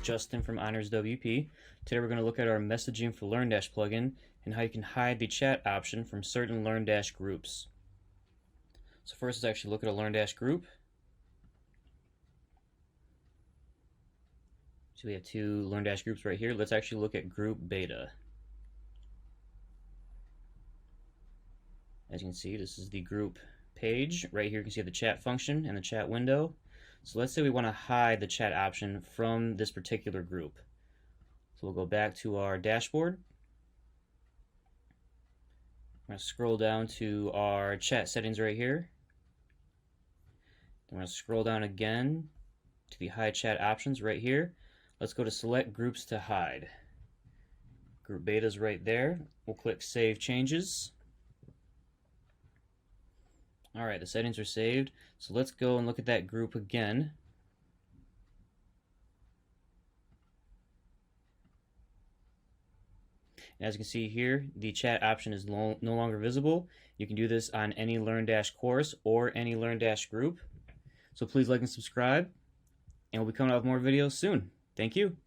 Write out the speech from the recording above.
Justin from Honors WP. Today we're going to look at our messaging for LearnDash plugin and how you can hide the chat option from certain LearnDash groups. So first, let's actually look at a LearnDash group. So we have two LearnDash groups right here. Let's actually look at group beta. As you can see, this is the group page. Right here you can see the chat function and the chat window. So let's say we want to hide the chat option from this particular group. So we'll go back to our dashboard. I'm going to scroll down to our chat settings right here. I'm going to scroll down again to the hide chat options right here. Let's go to select groups to hide. Group beta is right there. We'll click save changes. Alright, the settings are saved. So let's go and look at that group again. As you can see here, the chat option is no longer visible. You can do this on any LearnDash course or any LearnDash group. So please like and subscribe, and we'll be coming out with more videos soon. Thank you.